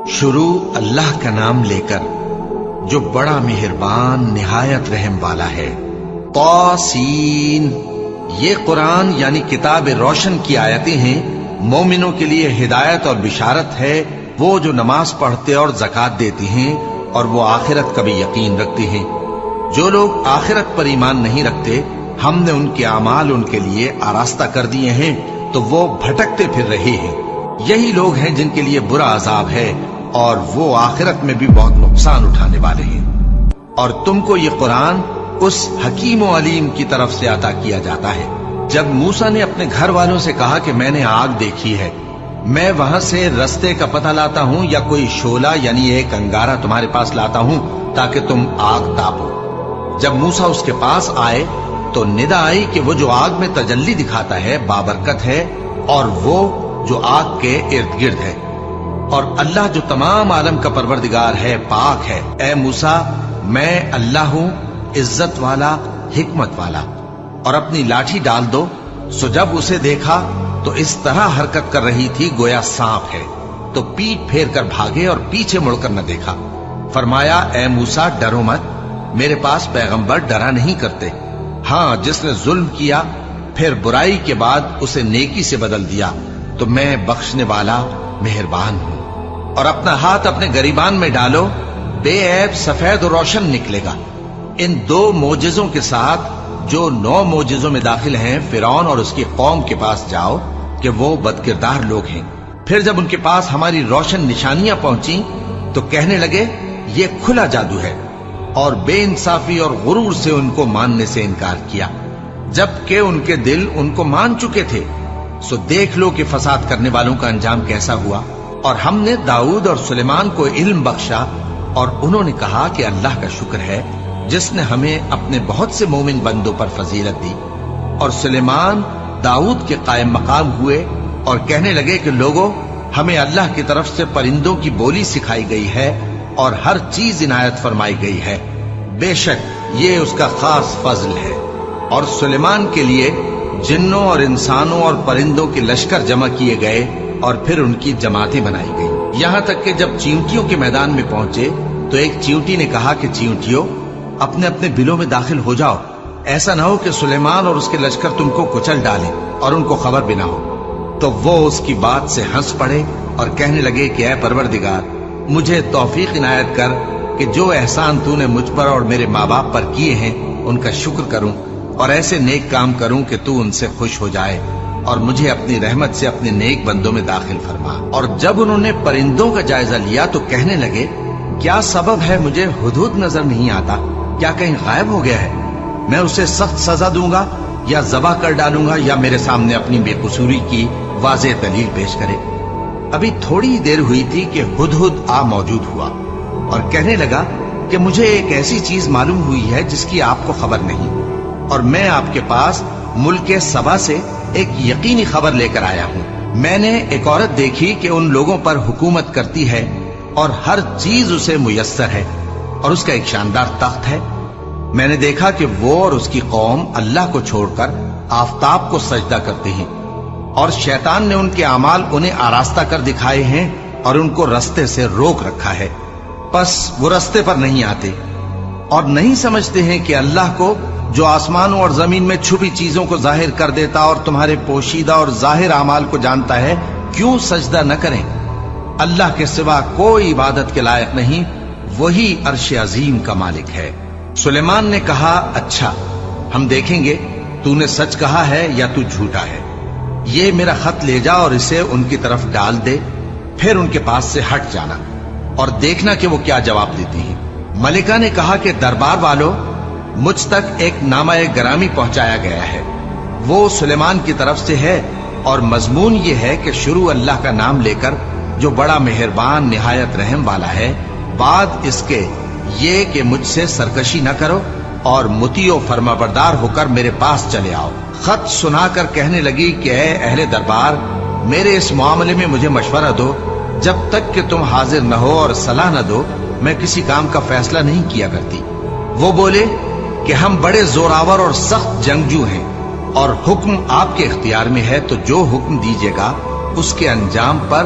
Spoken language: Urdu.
شروع اللہ کا نام لے کر جو بڑا مہربان نہایت رحم والا ہے۔ طاسین، یہ قرآن یعنی کتاب روشن کی آیتیں ہیں، مومنوں کے لیے ہدایت اور بشارت ہے، وہ جو نماز پڑھتے اور زکوٰۃ دیتے ہیں اور وہ آخرت کا بھی یقین رکھتے ہیں۔ جو لوگ آخرت پر ایمان نہیں رکھتے، ہم نے ان کے اعمال ان کے لیے آراستہ کر دیے ہیں تو وہ بھٹکتے پھر رہے ہیں۔ یہی لوگ ہیں جن کے لیے برا عذاب ہے اور وہ آخرت میں بھی بہت نقصان اٹھانے والے ہیں۔ اور تم کو یہ قرآن اس حکیم و علیم کی طرف سے عطا کیا جاتا ہے۔ جب موسیٰ نے اپنے گھر والوں سے کہا کہ میں نے آگ دیکھی ہے، میں وہاں سے رستے کا پتہ لاتا ہوں یا کوئی شعلہ یعنی ایک انگارہ تمہارے پاس لاتا ہوں تاکہ تم آگ تاپو۔ جب موسیٰ اس کے پاس آئے تو ندا آئی کہ وہ جو آگ میں تجلی دکھاتا ہے بابرکت ہے، اور وہ جو آگ کے ارد گرد ہے، اور اللہ جو تمام عالم کا پروردگار ہے پاک ہے۔ اے موسیٰ، میں اللہ ہوں، عزت والا، حکمت والا، اور اپنی لاٹھی ڈال دو۔ سو جب اسے دیکھا تو اس طرح حرکت کر رہی تھی گویا سانپ ہے، تو پیٹ پھیر کر بھاگے اور پیچھے مڑ کر نہ دیکھا۔ فرمایا، اے موسیٰ، ڈرو مت، میرے پاس پیغمبر ڈرا نہیں کرتے۔ ہاں، جس نے ظلم کیا پھر برائی کے بعد اسے نیکی سے بدل دیا تو میں بخشنے والا مہربان ہوں۔ اور اپنا ہاتھ اپنے گریبان میں ڈالو، بے عیب سفید و روشن نکلے گا۔ ان 2 معجزوں کے ساتھ جو 9 معجزوں میں داخل ہیں فرعون اور اس کی قوم کے پاس جاؤ کہ وہ بدکردار لوگ ہیں۔ پھر جب ان کے پاس ہماری روشن نشانیاں پہنچیں تو کہنے لگے یہ کھلا جادو ہے، اور بے انصافی اور غرور سے ان کو ماننے سے انکار کیا، جبکہ ان کے دل ان کو مان چکے تھے۔ سو دیکھ لو کہ فساد کرنے والوں کا انجام کیسا ہوا۔ اور ہم نے داؤد اور سلیمان کو علم بخشا، اور انہوں نے کہا کہ اللہ کا شکر ہے جس نے ہمیں اپنے بہت سے مومن بندوں پر فضیلت دی۔ اور سلیمان داؤد کے قائم مقام ہوئے اور کہنے لگے کہ لوگوں، ہمیں اللہ کی طرف سے پرندوں کی بولی سکھائی گئی ہے اور ہر چیز عنایت فرمائی گئی ہے، بے شک یہ اس کا خاص فضل ہے۔ اور سلیمان کے لیے جنوں اور انسانوں اور پرندوں کے لشکر جمع کیے گئے اور پھر ان کی جماعتیں بنائی گئی، یہاں تک کہ جب چیونٹیوں کے میدان میں پہنچے تو ایک چیونٹی نے کہا کہ چیونٹیوں، اپنے اپنے بلوں میں داخل ہو جاؤ، ایسا نہ ہو کہ سلیمان اور اس کے لشکر تم کو کچل ڈالیں اور ان کو خبر بھی نہ ہو۔ تو وہ اس کی بات سے ہنس پڑے اور کہنے لگے کہ اے پروردگار، مجھے توفیق عنایت کر کہ جو احسان تو نے مجھ پر اور میرے ماں باپ پر کیے ہیں ان کا شکر کروں اور ایسے نیک کام کروں کہ تو ان سے خوش ہو جائے، اور مجھے اپنی رحمت سے اپنے نیک بندوں میں داخل فرما۔ اور جب انہوں نے پرندوں کا جائزہ لیا تو کہنے لگے کیا سبب ہے مجھے ہدہد نظر نہیں آتا؟ کیا کہیں غائب ہو گیا ہے؟ میں اسے سخت سزا دوں گا یا ذبح کر ڈالوں گا یا میرے سامنے اپنی بے قصوری کی واضح دلیل پیش کرے۔ ابھی تھوڑی ہی دیر ہوئی تھی کہ ہدہد آ موجود ہوا اور کہنے لگا کہ مجھے ایک ایسی چیز معلوم ہوئی ہے جس کی آپ کو خبر نہیں، اور میں آپ کے پاس ملک سبا سے ایک یقینی خبر لے کر آیا ہوں۔ میں نے ایک عورت دیکھی کہ ان لوگوں پر حکومت کرتی ہے اور ہر چیز اسے میسر ہے، اور اس کا ایک شاندار تخت ہے۔ میں نے دیکھا کہ وہ اور اس کی قوم اللہ کو چھوڑ کر آفتاب کو سجدہ کرتے ہیں، اور شیطان نے ان کے اعمال انہیں آراستہ کر دکھائے ہیں اور ان کو رستے سے روک رکھا ہے، پس وہ رستے پر نہیں آتے اور نہیں سمجھتے ہیں کہ اللہ کو جو آسمانوں اور زمین میں چھپی چیزوں کو ظاہر کر دیتا اور تمہارے پوشیدہ اور ظاہر اعمال کو جانتا ہے، کیوں سجدہ نہ کریں؟ اللہ کے سوا کوئی عبادت کے لائق نہیں، وہی عرش عظیم کا مالک ہے۔ سلیمان نے کہا اچھا، ہم دیکھیں گے تو نے سچ کہا ہے یا تو جھوٹا ہے۔ یہ میرا خط لے جا اور اسے ان کی طرف ڈال دے، پھر ان کے پاس سے ہٹ جانا اور دیکھنا کہ وہ کیا جواب دیتی ہیں۔ ملکہ نے کہا کہ دربار والو، مجھ تک ایک نامہ گرامی پہنچایا گیا ہے، وہ سلیمان کی طرف سے ہے، اور مضمون یہ ہے کہ شروع اللہ کا نام لے کر جو بڑا مہربان نہایت رحم والا ہے، بعد اس کے یہ کہ مجھ سے سرکشی نہ کرو اور مطیع و فرما بردار ہو کر میرے پاس چلے آؤ۔ خط سنا کر کہنے لگی کہ اے اہل دربار، میرے اس معاملے میں مجھے مشورہ دو، جب تک کہ تم حاضر نہ ہو اور صلاح نہ دو میں کسی کام کا فیصلہ نہیں کیا کرتی۔ وہ بولے کہ ہم بڑے زوراور اور سخت جنگجو ہیں، اور حکم آپ کے اختیار میں ہے، تو جو حکم دیجیے گا اس کے انجام پر